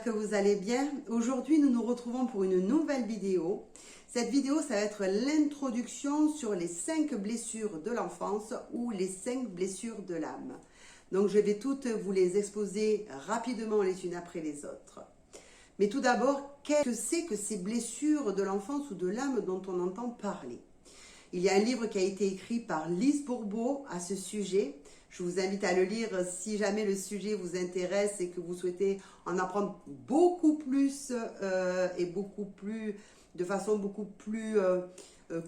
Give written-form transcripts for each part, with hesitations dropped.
que vous allez bien. Aujourd'hui, nous nous retrouvons pour une nouvelle vidéo. Cette vidéo, ça va être l'introduction sur les 5 blessures de l'enfance ou les 5 blessures de l'âme. Donc, je vais toutes vous les exposer rapidement les unes après les autres. Mais tout d'abord, qu'est-ce que c'est que ces blessures de l'enfance ou de l'âme dont on entend parler? Il y a un livre qui a été écrit par Lise Bourbeau à ce sujet. Je vous invite à le lire si jamais le sujet vous intéresse et que vous souhaitez en apprendre beaucoup plus et de façon beaucoup plus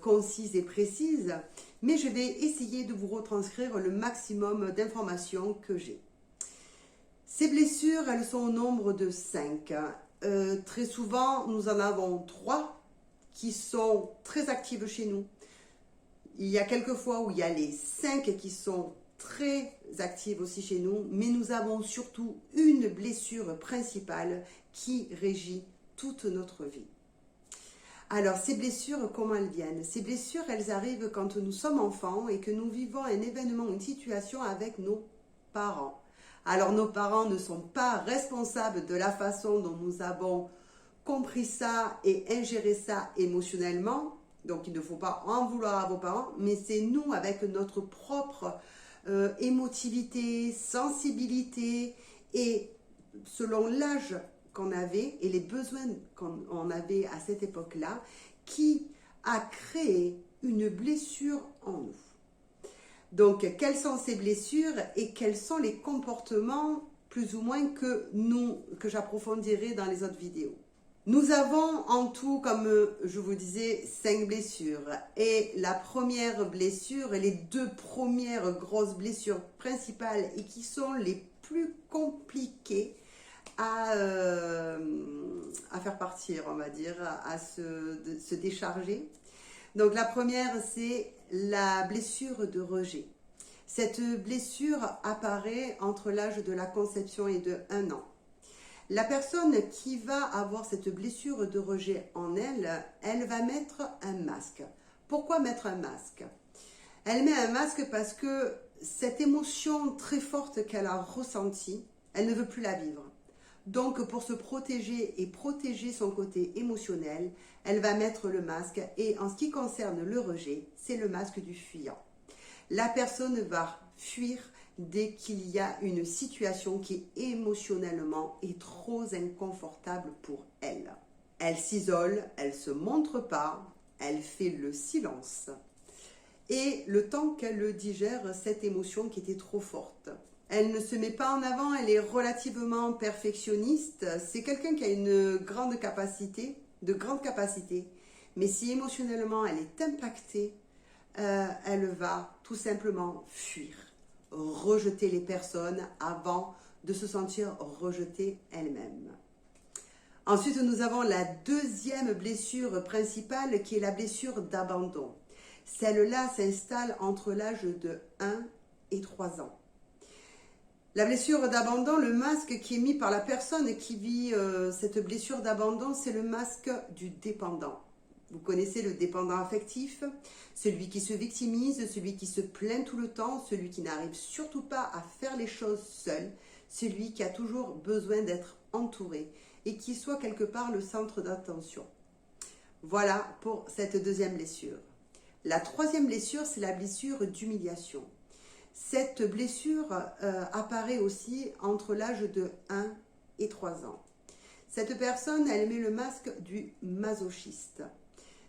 concise et précise. Mais je vais essayer de vous retranscrire le maximum d'informations que j'ai. Ces blessures, elles sont au nombre de 5. Très souvent, nous en avons 3 qui sont très actives chez nous. Il y a quelques fois où il y a les 5 qui sont très actives aussi chez nous, mais nous avons surtout une blessure principale qui régit toute notre vie. Alors, ces blessures, comment elles viennent? Ces blessures, elles arrivent quand nous sommes enfants et que nous vivons un événement, une situation avec nos parents. Alors, nos parents ne sont pas responsables de la façon dont nous avons compris ça et ingéré ça émotionnellement. Donc, il ne faut pas en vouloir à vos parents, mais c'est nous, avec notre propre émotivité, sensibilité et selon l'âge qu'on avait et les besoins qu'on avait à cette époque-là, qui a créé une blessure en nous. Donc, quelles sont ces blessures et quels sont les comportements plus ou moins que j'approfondirai dans les autres vidéos. Nous avons en tout, comme je vous disais, 5 blessures. Et la première blessure, et les 2 premières grosses blessures principales et qui sont les plus compliquées à faire partir, on va dire, à se décharger. Donc la première, c'est la blessure de rejet. Cette blessure apparaît entre l'âge de la conception et de 1 an. La personne qui va avoir cette blessure de rejet en elle, elle va mettre un masque. Pourquoi mettre un masque? Elle met un masque parce que cette émotion très forte qu'elle a ressentie, elle ne veut plus la vivre. Donc, pour se protéger et protéger son côté émotionnel, elle va mettre le masque. Et en ce qui concerne le rejet, c'est le masque du fuyant. La personne va fuir dès qu'il y a une situation qui émotionnellement est trop inconfortable pour elle. Elle s'isole, elle ne se montre pas, elle fait le silence. Et le temps qu'elle digère cette émotion qui était trop forte. Elle ne se met pas en avant, elle est relativement perfectionniste. C'est quelqu'un qui a une grande capacité, mais si émotionnellement elle est impactée, elle va tout simplement fuir, rejeter les personnes avant de se sentir rejetée elle-même. Ensuite, nous avons la deuxième blessure principale qui est la blessure d'abandon. Celle-là s'installe entre l'âge de 1 et 3 ans. La blessure d'abandon, le masque qui est mis par la personne qui vit cette blessure d'abandon, c'est le masque du dépendant. Vous connaissez le dépendant affectif, celui qui se victimise, celui qui se plaint tout le temps, celui qui n'arrive surtout pas à faire les choses seul, celui qui a toujours besoin d'être entouré et qui soit quelque part le centre d'attention. Voilà pour cette deuxième blessure. La troisième blessure, c'est la blessure d'humiliation. Cette blessure apparaît aussi entre l'âge de 1 et 3 ans. Cette personne, elle met le masque du masochiste.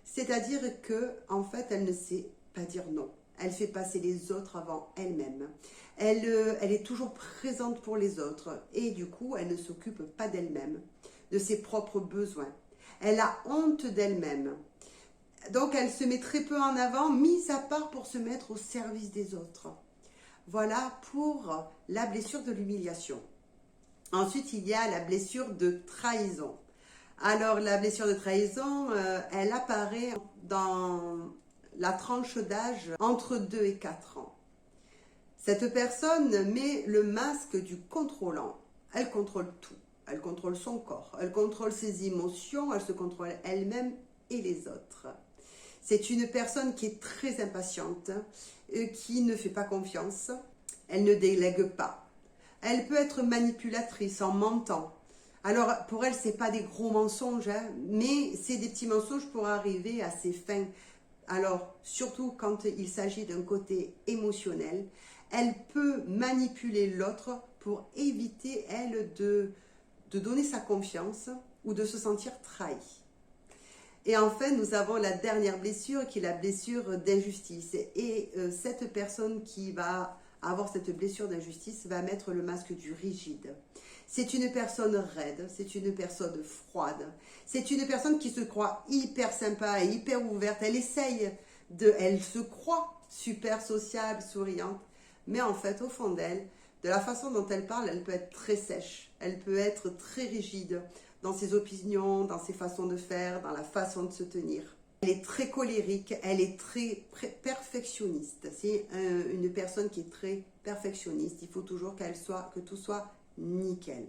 C'est-à-dire que, en fait, elle ne sait pas dire non. Elle fait passer les autres avant elle-même. Elle est toujours présente pour les autres et du coup, elle ne s'occupe pas d'elle-même, de ses propres besoins. Elle a honte d'elle-même. Donc, elle se met très peu en avant, mis à part pour se mettre au service des autres. Voilà pour la blessure de l'humiliation. Ensuite, il y a la blessure de trahison. Alors, la blessure de trahison, elle apparaît dans la tranche d'âge entre 2 et 4 ans. Cette personne met le masque du contrôlant. Elle contrôle tout. Elle contrôle son corps, elle contrôle ses émotions, elle se contrôle elle-même et les autres. C'est une personne qui est très impatiente, qui ne fait pas confiance, elle ne délègue pas. Elle peut être manipulatrice en mentant. Alors, pour elle, c'est pas des gros mensonges, hein, mais c'est des petits mensonges pour arriver à ses fins. Alors, surtout quand il s'agit d'un côté émotionnel, elle peut manipuler l'autre pour éviter, elle, de donner sa confiance ou de se sentir trahie. Et enfin, nous avons la dernière blessure qui est la blessure d'injustice. Et cette personne qui va avoir cette blessure d'injustice va mettre le masque du rigide. C'est une personne raide, c'est une personne froide, c'est une personne qui se croit hyper sympa et hyper ouverte. Elle se croit super sociable, souriante, mais en fait, au fond d'elle, de la façon dont elle parle, elle peut être très sèche, elle peut être très rigide dans ses opinions, dans ses façons de faire, dans la façon de se tenir. Elle est très colérique, elle est très perfectionniste. C'est une personne qui est très perfectionniste. Il faut toujours que tout soit nickel.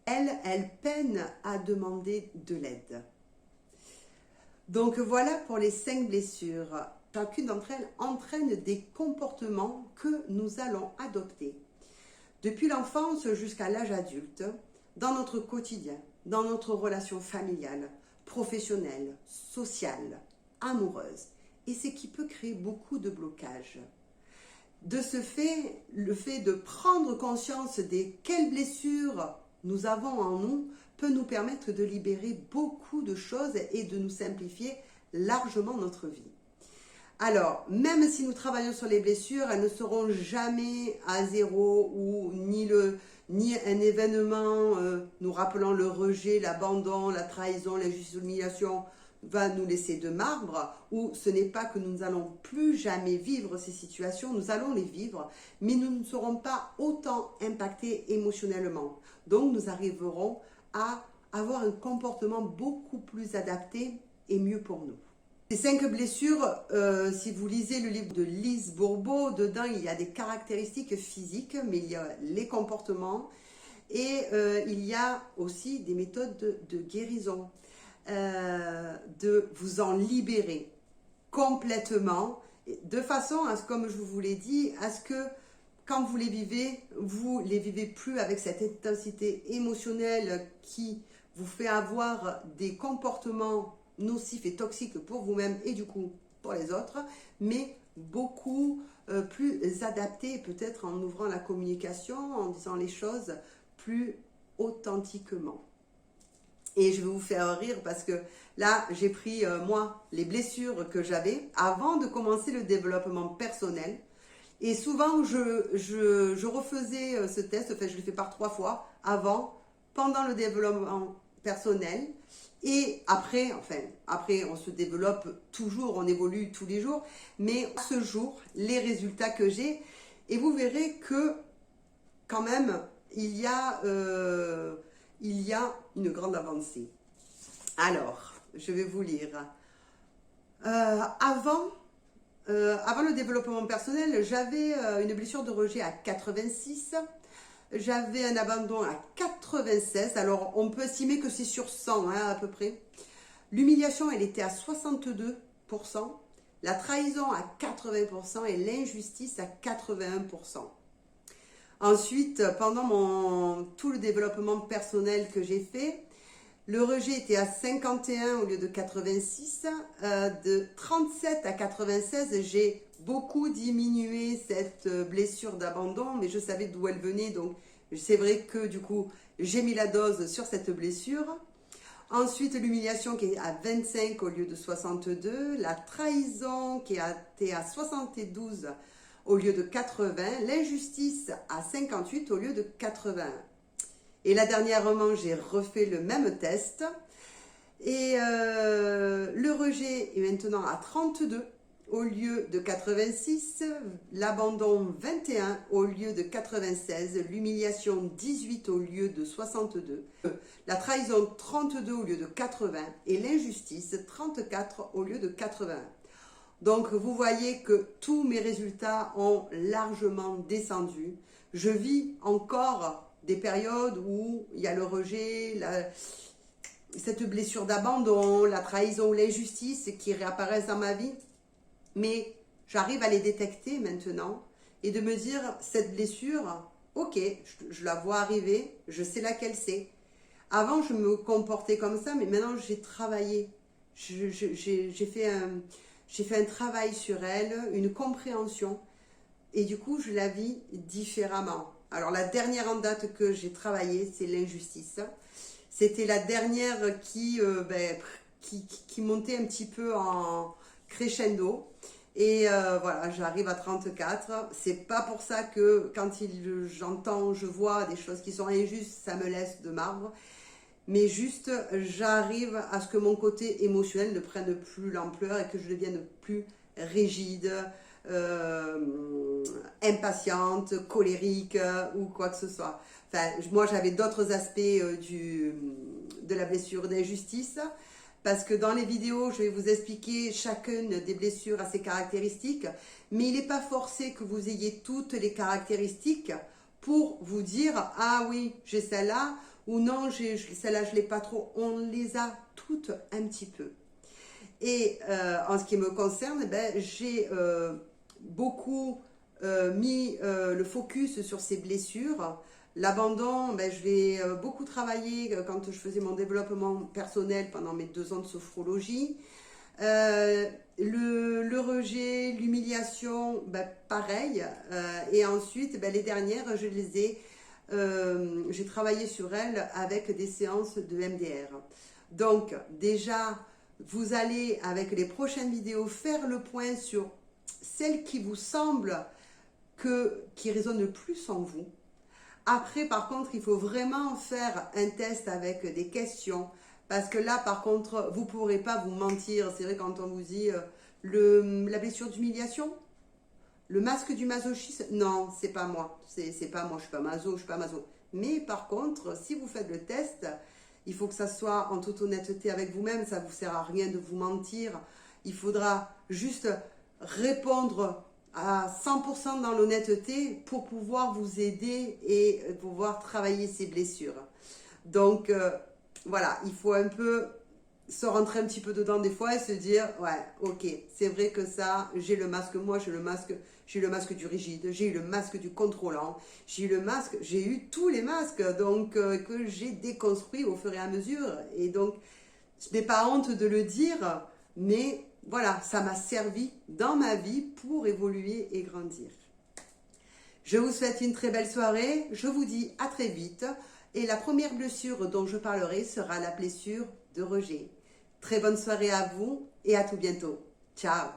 Elle peine à demander de l'aide. Donc voilà pour les 5 blessures. Chacune d'entre elles entraîne des comportements que nous allons adopter depuis l'enfance jusqu'à l'âge adulte, dans notre quotidien, dans notre relation familiale, professionnelle, sociale, amoureuse. Et c'est qui peut créer beaucoup de blocages. De ce fait, le fait de prendre conscience des quelles blessures nous avons en nous peut nous permettre de libérer beaucoup de choses et de nous simplifier largement notre vie. Alors, même si nous travaillons sur les blessures, elles ne seront jamais à zéro ou ni un événement nous rappelant le rejet, l'abandon, la trahison, l'injustice, l'humiliation va nous laisser de marbre, ou ce n'est pas que nous n'allons plus jamais vivre ces situations, nous allons les vivre, mais nous ne serons pas autant impactés émotionnellement. Donc nous arriverons à avoir un comportement beaucoup plus adapté et mieux pour nous. Ces 5 blessures, si vous lisez le livre de Lise Bourbeau, dedans il y a des caractéristiques physiques, mais il y a les comportements et il y a aussi des méthodes de guérison, de vous en libérer complètement, de façon à ce, comme je vous l'ai dit, à ce que quand vous les vivez plus avec cette intensité émotionnelle qui vous fait avoir des comportements nocifs et toxiques pour vous-même et du coup pour les autres, mais beaucoup plus adaptés, peut-être en ouvrant la communication, en disant les choses plus authentiquement. Et je vais vous faire rire parce que là, j'ai pris, moi, les blessures que j'avais avant de commencer le développement personnel. Et souvent, je refaisais ce test, enfin, je l'ai fait par 3 fois, avant, pendant le développement personnel. Et après, on se développe toujours, on évolue tous les jours. Mais ce jour, les résultats que j'ai, et vous verrez que, quand même, il y a une grande avancée. Alors, je vais vous lire. Avant le développement personnel, j'avais une blessure de rejet à 86. J'avais un abandon à 96. Alors, on peut estimer que c'est sur 100, hein, à peu près. L'humiliation, elle était à 62%. La trahison à 80% et l'injustice à 81%. Ensuite, pendant tout le développement personnel que j'ai fait, le rejet était à 51 au lieu de 86. De 37 à 96, j'ai beaucoup diminué cette blessure d'abandon, mais je savais d'où elle venait, donc c'est vrai que du coup, j'ai mis la dose sur cette blessure. Ensuite, l'humiliation qui est à 25 au lieu de 62, la trahison qui était à 72 au lieu de 80, l'injustice à 58 au lieu de 81. Et là, dernièrement, j'ai refait le même test. Et le rejet est maintenant à 32 au lieu de 86, l'abandon 21 au lieu de 96, l'humiliation 18 au lieu de 62, la trahison 32 au lieu de 80 et l'injustice 34 au lieu de 81. Donc vous voyez que tous mes résultats ont largement descendu. Je vis encore des périodes où il y a le rejet, cette blessure d'abandon, la trahison ou l'injustice qui réapparaissent dans ma vie. Mais j'arrive à les détecter maintenant et de me dire, cette blessure, ok, je la vois arriver, je sais laquelle c'est. Avant, je me comportais comme ça, mais maintenant, j'ai travaillé. J'ai fait un travail sur elle, une compréhension, et du coup, je la vis différemment. Alors, la dernière en date que j'ai travaillée, c'est l'injustice. C'était la dernière qui montait un petit peu en crescendo. Et voilà, j'arrive à 34. C'est pas pour ça que quand j'entends, je vois des choses qui sont injustes, ça me laisse de marbre. Mais juste, j'arrive à ce que mon côté émotionnel ne prenne plus l'ampleur et que je devienne plus rigide, impatiente, colérique ou quoi que ce soit. Enfin, moi, j'avais d'autres aspects de la blessure d'injustice. Parce que dans les vidéos, je vais vous expliquer chacune des blessures à ses caractéristiques, mais il n'est pas forcé que vous ayez toutes les caractéristiques pour vous dire « Ah oui, j'ai celle-là » ou « Non, celle-là, je ne l'ai pas trop ». On les a toutes un petit peu. Et en ce qui me concerne, j'ai beaucoup mis le focus sur ces blessures. L'abandon, je l'ai beaucoup travaillé quand je faisais mon développement personnel pendant mes 2 ans de sophrologie. Le rejet, l'humiliation, pareil. Et ensuite, les dernières, j'ai travaillé sur elles avec des séances de MDR. Donc déjà, vous allez avec les prochaines vidéos faire le point sur celles qui vous semblent qui résonnent le plus en vous. Après, par contre, il faut vraiment faire un test avec des questions. Parce que là, par contre, vous ne pourrez pas vous mentir. C'est vrai, quand on vous dit la blessure d'humiliation, le masque du masochisme, non, c'est pas moi. C'est pas moi, je suis pas maso. Mais par contre, si vous faites le test, il faut que ça soit en toute honnêteté avec vous-même. Ça ne vous sert à rien de vous mentir. Il faudra juste répondre à 100% dans l'honnêteté pour pouvoir vous aider et pouvoir travailler ces blessures. Donc voilà, il faut un peu se rentrer un petit peu dedans des fois et se dire ouais, ok, c'est vrai que ça, j'ai le masque, moi j'ai le masque du rigide, j'ai eu le masque du contrôlant, j'ai eu tous les masques donc que j'ai déconstruit au fur et à mesure, et donc je n'ai pas honte de le dire, mais voilà, ça m'a servi dans ma vie pour évoluer et grandir. Je vous souhaite une très belle soirée, je vous dis à très vite, et la première blessure dont je parlerai sera la blessure de rejet. Très bonne soirée à vous et à tout bientôt. Ciao!